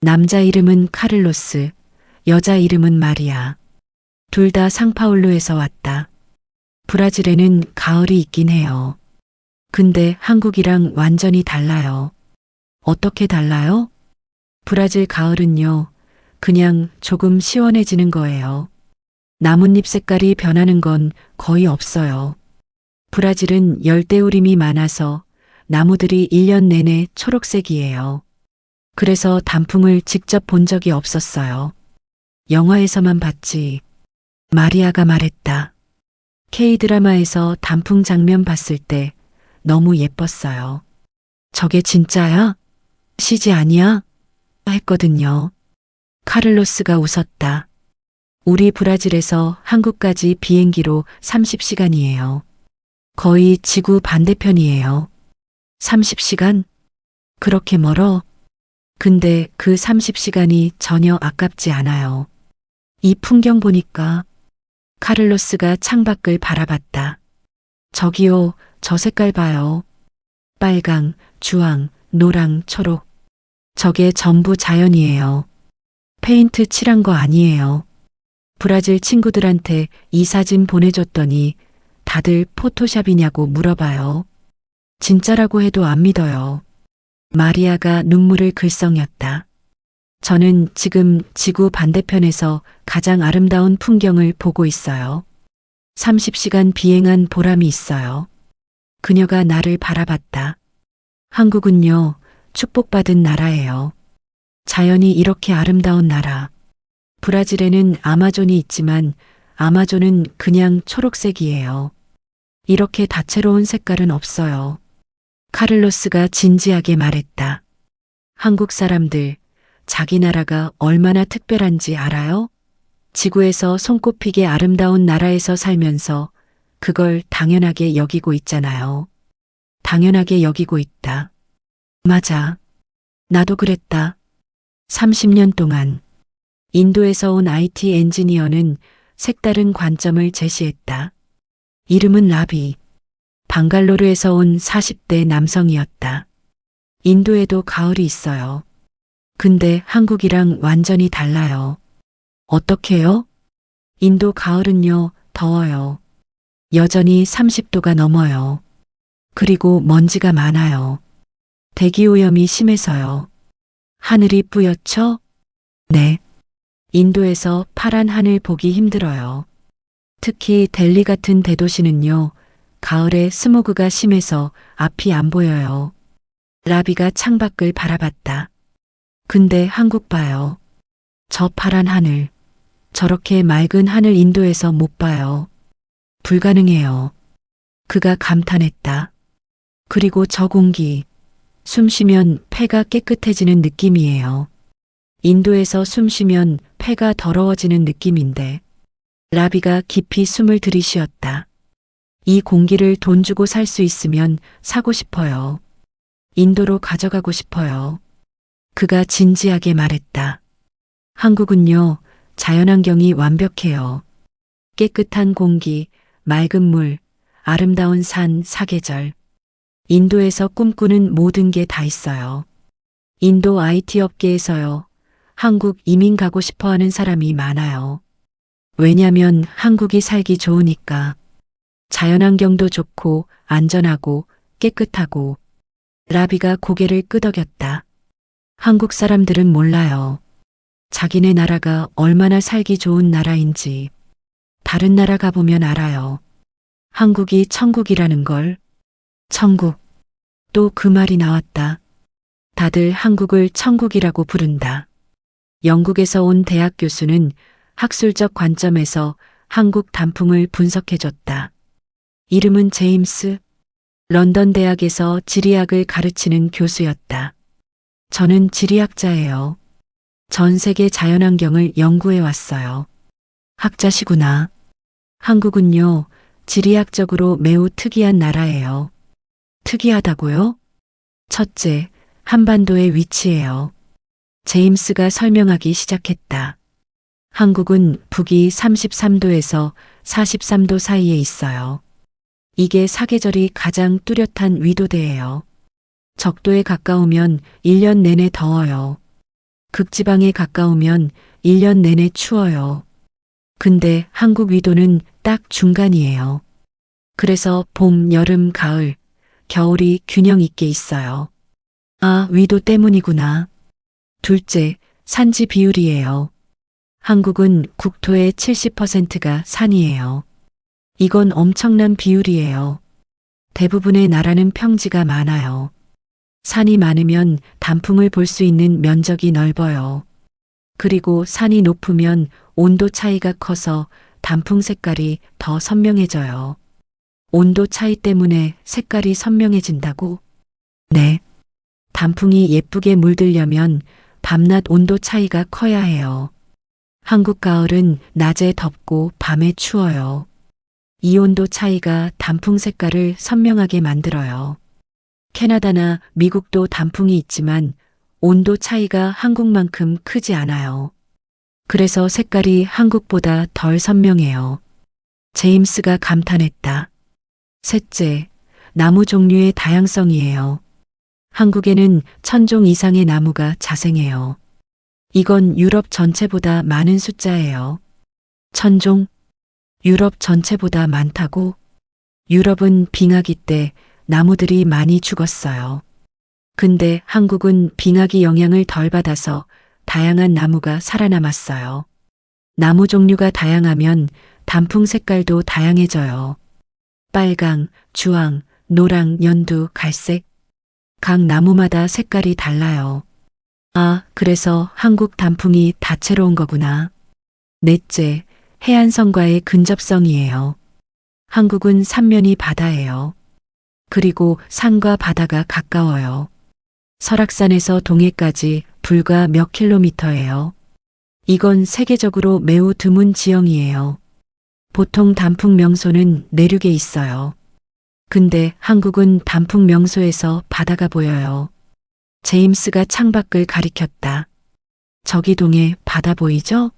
남자 이름은 카를로스, 여자 이름은 마리아. 둘 다 상파울루에서 왔다. 브라질에는 가을이 있긴 해요. 근데 한국이랑 완전히 달라요. 어떻게 달라요? 브라질 가을은요, 그냥 조금 시원해지는 거예요. 나뭇잎 색깔이 변하는 건 거의 없어요. 브라질은 열대우림이 많아서 나무들이 1년 내내 초록색이에요. 그래서 단풍을 직접 본 적이 없었어요. 영화에서만 봤지. 마리아가 말했다. K-드라마에서 단풍 장면 봤을 때 너무 예뻤어요. 저게 진짜야? CG 아니야? 했거든요. 카를로스가 웃었다. 우리 브라질에서 한국까지 비행기로 30시간이에요. 거의 지구 반대편이에요. 30시간? 그렇게 멀어? 근데 그 30시간이 전혀 아깝지 않아요. 이 풍경 보니까 카를로스가 창밖을 바라봤다. 저기요, 저 색깔 봐요. 빨강, 주황, 노랑, 초록. 저게 전부 자연이에요. 페인트 칠한 거 아니에요. 브라질 친구들한테 이 사진 보내줬더니 다들 포토샵이냐고 물어봐요. 진짜라고 해도 안 믿어요. 마리아가 눈물을 글썽였다. 저는 지금 지구 반대편에서 가장 아름다운 풍경을 보고 있어요. 30시간 비행한 보람이 있어요. 그녀가 나를 바라봤다. 한국은요, 축복받은 나라예요. 자연이 이렇게 아름다운 나라. 브라질에는 아마존이 있지만 아마존은 그냥 초록색이에요. 이렇게 다채로운 색깔은 없어요. 카를로스가 진지하게 말했다. 한국 사람들, 자기 나라가 얼마나 특별한지 알아요? 지구에서 손꼽히게 아름다운 나라에서 살면서 그걸 당연하게 여기고 있잖아요. 당연하게 여기고 있다. 맞아. 나도 그랬다. 30년 동안. 인도에서 온 IT 엔지니어는 색다른 관점을 제시했다. 이름은 라비. 방갈로르에서 온 40대 남성이었다. 인도에도 가을이 있어요. 근데 한국이랑 완전히 달라요. 어떻게요? 인도 가을은요, 더워요. 여전히 30도가 넘어요. 그리고 먼지가 많아요. 대기오염이 심해서요. 하늘이 뿌옇죠? 네. 인도에서 파란 하늘 보기 힘들어요. 특히 델리 같은 대도시는요, 가을에 스모그가 심해서 앞이 안 보여요. 라비가 창밖을 바라봤다. 근데 한국 봐요. 저 파란 하늘. 저렇게 맑은 하늘 인도에서 못 봐요. 불가능해요. 그가 감탄했다. 그리고 저 공기. 숨 쉬면 폐가 깨끗해지는 느낌이에요. 인도에서 숨 쉬면 폐가 더러워지는 느낌인데. 라비가 깊이 숨을 들이쉬었다. 이 공기를 돈 주고 살 수 있으면 사고 싶어요. 인도로 가져가고 싶어요. 그가 진지하게 말했다. 한국은요, 자연환경이 완벽해요. 깨끗한 공기, 맑은 물, 아름다운 산, 사계절. 인도에서 꿈꾸는 모든 게 다 있어요. 인도 IT 업계에서요, 한국 이민 가고 싶어 하는 사람이 많아요. 왜냐면 한국이 살기 좋으니까. 자연환경도 좋고, 안전하고, 깨끗하고. 라비가 고개를 끄덕였다. 한국 사람들은 몰라요. 자기네 나라가 얼마나 살기 좋은 나라인지. 다른 나라 가보면 알아요. 한국이 천국이라는 걸. 천국. 또 그 말이 나왔다. 다들 한국을 천국이라고 부른다. 영국에서 온 대학 교수는 학술적 관점에서 한국 단풍을 분석해줬다. 이름은 제임스. 런던 대학에서 지리학을 가르치는 교수였다. 저는 지리학자예요. 전 세계 자연환경을 연구해 왔어요. 학자시구나. 한국은요, 지리학적으로 매우 특이한 나라예요. 특이하다고요? 첫째, 한반도에 위치해요. 제임스가 설명하기 시작했다. 한국은 북위 33도에서 43도 사이에 있어요. 이게 사계절이 가장 뚜렷한 위도대예요. 적도에 가까우면 1년 내내 더워요. 극지방에 가까우면 1년 내내 추워요. 근데 한국 위도는 딱 중간이에요. 그래서 봄, 여름, 가을, 겨울이 균형 있게 있어요. 아, 위도 때문이구나. 둘째, 산지 비율이에요. 한국은 국토의 70%가 산이에요. 이건 엄청난 비율이에요. 대부분의 나라는 평지가 많아요. 산이 많으면 단풍을 볼 수 있는 면적이 넓어요. 그리고 산이 높으면 온도 차이가 커서 단풍 색깔이 더 선명해져요. 온도 차이 때문에 색깔이 선명해진다고? 네. 단풍이 예쁘게 물들려면 밤낮 온도 차이가 커야 해요. 한국 가을은 낮에 덥고 밤에 추워요. 이 온도 차이가 단풍 색깔을 선명하게 만들어요. 캐나다나 미국도 단풍이 있지만 온도 차이가 한국만큼 크지 않아요. 그래서 색깔이 한국보다 덜 선명해요. 제임스가 감탄했다. 셋째, 나무 종류의 다양성이에요. 한국에는 1000종 이상의 나무가 자생해요. 이건 유럽 전체보다 많은 숫자예요. 1000종? 유럽 전체보다 많다고? 유럽은 빙하기 때 나무들이 많이 죽었어요. 근데 한국은 빙하기 영향을 덜 받아서 다양한 나무가 살아남았어요. 나무 종류가 다양하면 단풍 색깔도 다양해져요. 빨강, 주황, 노랑, 연두, 갈색. 각 나무마다 색깔이 달라요. 아, 그래서 한국 단풍이 다채로운 거구나. 넷째, 해안선과의 근접성이에요. 한국은 삼면이 바다예요. 그리고 산과 바다가 가까워요. 설악산에서 동해까지 불과 몇 킬로미터예요. 이건 세계적으로 매우 드문 지형이에요. 보통 단풍 명소는 내륙에 있어요. 근데 한국은 단풍 명소에서 바다가 보여요. 제임스가 창밖을 가리켰다. 저기 동해 바다 보이죠?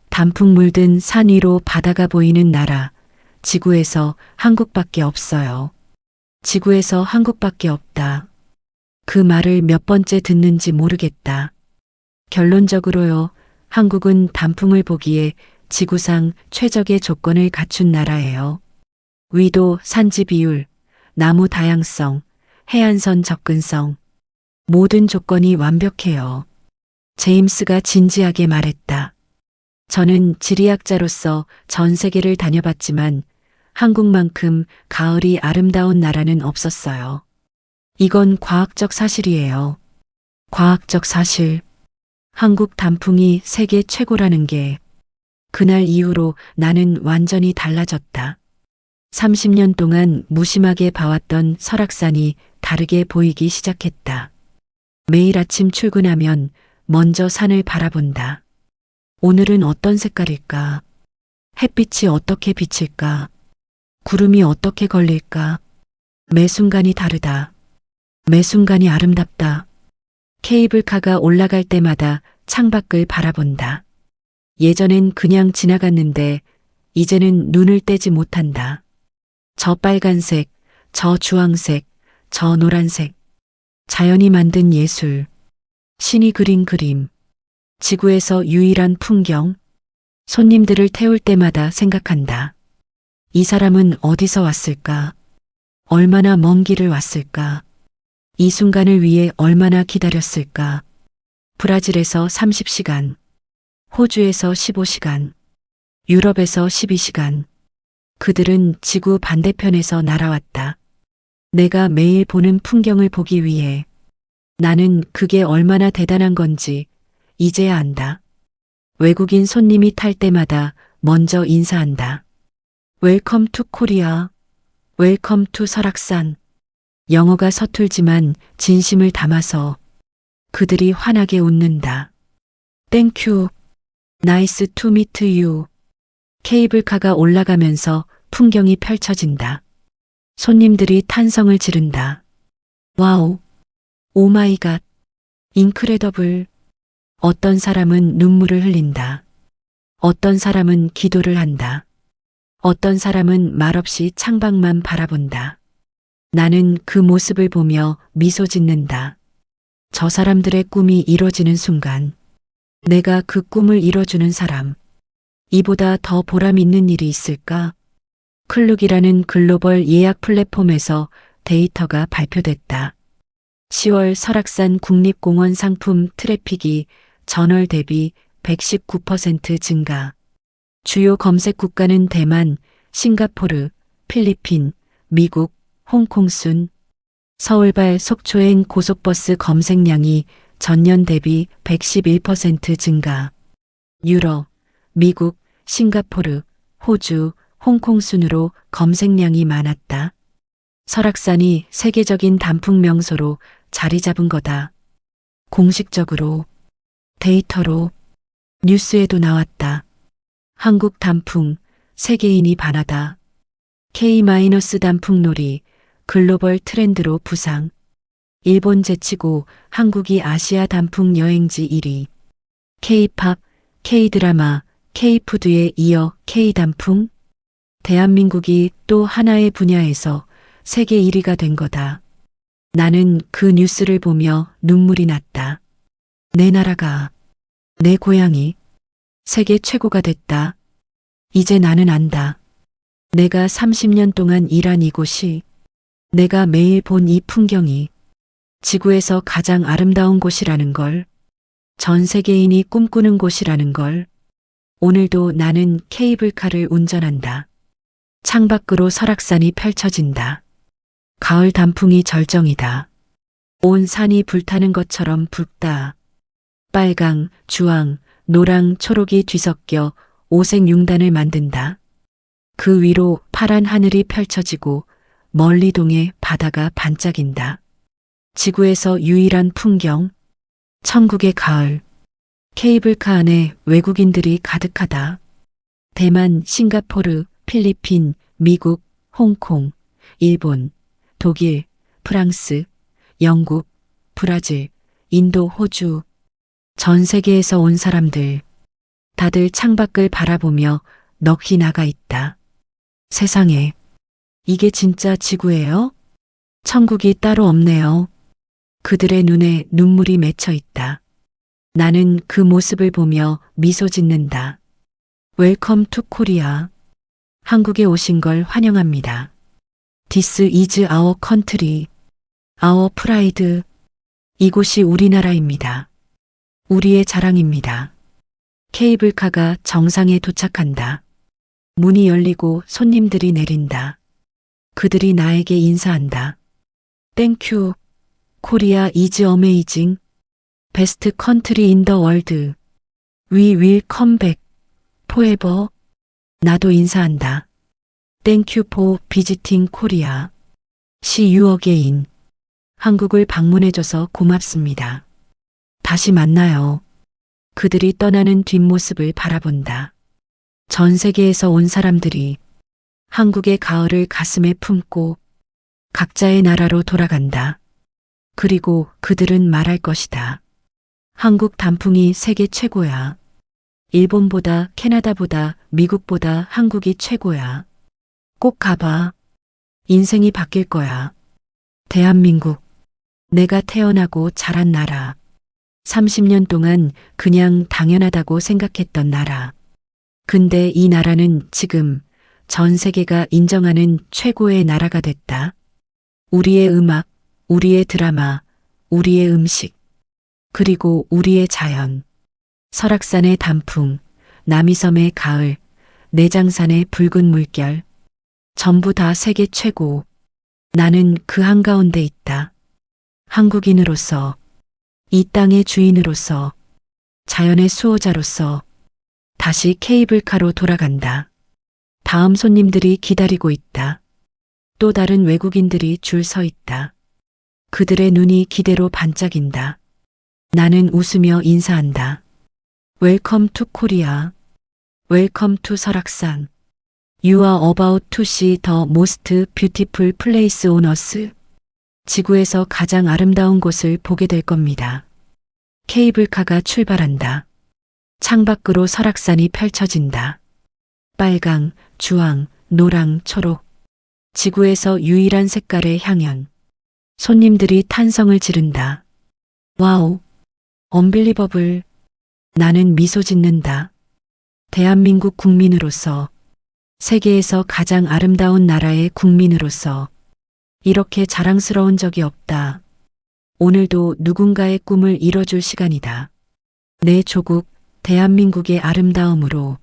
단풍 물든 산 위로 바다가 보이는 나라, 지구에서 한국밖에 없어요. 지구에서 한국밖에 없다. 그 말을 몇 번째 듣는지 모르겠다. 결론적으로요, 한국은 단풍을 보기에 지구상 최적의 조건을 갖춘 나라예요. 위도, 산지 비율, 나무 다양성, 해안선 접근성, 모든 조건이 완벽해요. 제임스가 진지하게 말했다. 저는 지리학자로서 전 세계를 다녀봤지만 한국만큼 가을이 아름다운 나라는 없었어요. 이건 과학적 사실이에요. 과학적 사실. 한국 단풍이 세계 최고라는 게 그날 이후로 나는 완전히 달라졌다. 30년 동안 무심하게 봐왔던 설악산이 다르게 보이기 시작했다. 매일 아침 출근하면 먼저 산을 바라본다. 오늘은 어떤 색깔일까? 햇빛이 어떻게 비칠까? 구름이 어떻게 걸릴까? 매 순간이 다르다. 매 순간이 아름답다. 케이블카가 올라갈 때마다 창밖을 바라본다. 예전엔 그냥 지나갔는데 이제는 눈을 떼지 못한다. 저 빨간색, 저 주황색, 저 노란색. 자연이 만든 예술. 신이 그린 그림. 지구에서 유일한 풍경. 손님들을 태울 때마다 생각한다. 이 사람은 어디서 왔을까? 얼마나 먼 길을 왔을까? 이 순간을 위해 얼마나 기다렸을까? 브라질에서 30시간, 호주에서 15시간, 유럽에서 12시간. 그들은 지구 반대편에서 날아왔다. 내가 매일 보는 풍경을 보기 위해. 나는 그게 얼마나 대단한 건지 이제야 안다. 외국인 손님이 탈 때마다 먼저 인사한다. 웰컴 투 코리아, 웰컴 투 설악산. 영어가 서툴지만 진심을 담아서 그들이 환하게 웃는다. 땡큐, 나이스 투 미트 유. 케이블카가 올라가면서 풍경이 펼쳐진다. 손님들이 탄성을 지른다. 와우, 오마이갓, 인크레더블. 어떤 사람은 눈물을 흘린다. 어떤 사람은 기도를 한다. 어떤 사람은 말없이 창밖만 바라본다. 나는 그 모습을 보며 미소 짓는다. 저 사람들의 꿈이 이뤄지는 순간, 내가 그 꿈을 이뤄주는 사람, 이보다 더 보람 있는 일이 있을까? 클룩이라는 글로벌 예약 플랫폼에서 데이터가 발표됐다. 10월 설악산 국립공원 상품 트래픽이 전월 대비 119% 증가. 주요 검색 국가는 대만, 싱가포르, 필리핀, 미국, 홍콩 순. 서울발 속초행 고속버스 검색량이 전년 대비 111% 증가. 유럽, 미국, 싱가포르, 호주, 홍콩 순으로 검색량이 많았다. 설악산이 세계적인 단풍 명소로 자리 잡은 거다. 공식적으로, 데이터로, 뉴스에도 나왔다. 한국 단풍, 세계인이 반하다. K- 단풍놀이, 글로벌 트렌드로 부상. 일본 제치고 한국이 아시아 단풍 여행지 1위. K-팝, K-드라마, K-푸드에 이어 K-단풍. 대한민국이 또 하나의 분야에서 세계 1위가 된 거다. 나는 그 뉴스를 보며 눈물이 났다. 내 나라가, 내 고향이 세계 최고가 됐다. 이제 나는 안다. 내가 30년 동안 일한 이곳이, 내가 매일 본 이 풍경이 지구에서 가장 아름다운 곳이라는 걸, 전 세계인이 꿈꾸는 곳이라는 걸. 오늘도 나는 케이블카를 운전한다. 창밖으로 설악산이 펼쳐진다. 가을 단풍이 절정이다. 온 산이 불타는 것처럼 붉다. 빨강, 주황, 노랑, 초록이 뒤섞여 오색 융단을 만든다. 그 위로 파란 하늘이 펼쳐지고 멀리 동에 바다가 반짝인다. 지구에서 유일한 풍경, 천국의 가을. 케이블카 안에 외국인들이 가득하다. 대만, 싱가포르, 필리핀, 미국, 홍콩, 일본, 독일, 프랑스, 영국, 브라질, 인도, 호주. 전 세계에서 온 사람들. 다들 창밖을 바라보며 넋이 나가 있다. 세상에, 이게 진짜 지구예요? 천국이 따로 없네요. 그들의 눈에 눈물이 맺혀 있다. 나는 그 모습을 보며 미소 짓는다. 웰컴 투 코리아. 한국에 오신 걸 환영합니다. This is our country, our pride. 이곳이 우리나라입니다. 우리의 자랑입니다. 케이블카가 정상에 도착한다. 문이 열리고 손님들이 내린다. 그들이 나에게 인사한다. 땡큐. 코리아 is amazing. 베스트 컨트리 인 더 월드. We will come back. forever. 나도 인사한다. Thank you for visiting Korea. See you again. 한국을 방문해줘서 고맙습니다. 다시 만나요. 그들이 떠나는 뒷모습을 바라본다. 전 세계에서 온 사람들이 한국의 가을을 가슴에 품고 각자의 나라로 돌아간다. 그리고 그들은 말할 것이다. 한국 단풍이 세계 최고야. 일본보다 캐나다보다 미국보다 한국이 최고야. 꼭 가봐. 인생이 바뀔 거야. 대한민국. 내가 태어나고 자란 나라. 30년 동안 그냥 당연하다고 생각했던 나라. 근데 이 나라는 지금 전 세계가 인정하는 최고의 나라가 됐다. 우리의 음악, 우리의 드라마, 우리의 음식, 그리고 우리의 자연. 설악산의 단풍, 남이섬의 가을, 내장산의 붉은 물결. 전부 다 세계 최고. 나는 그 한가운데 있다. 한국인으로서, 이 땅의 주인으로서, 자연의 수호자로서 다시 케이블카로 돌아간다. 다음 손님들이 기다리고 있다. 또 다른 외국인들이 줄 서 있다. 그들의 눈이 기대로 반짝인다. 나는 웃으며 인사한다. 웰컴 투 코리아. 웰컴 투 설악산. You are about to see the most beautiful place on earth. 지구에서 가장 아름다운 곳을 보게 될 겁니다. 케이블카가 출발한다. 창밖으로 설악산이 펼쳐진다. 빨강, 주황, 노랑, 초록. 지구에서 유일한 색깔의 향연. 손님들이 탄성을 지른다. 와우, 언빌리버블. 나는 미소 짓는다. 대한민국 국민으로서, 세계에서 가장 아름다운 나라의 국민으로서 이렇게 자랑스러운 적이 없다. 오늘도 누군가의 꿈을 이뤄줄 시간이다. 내 조국, 대한민국의 아름다움으로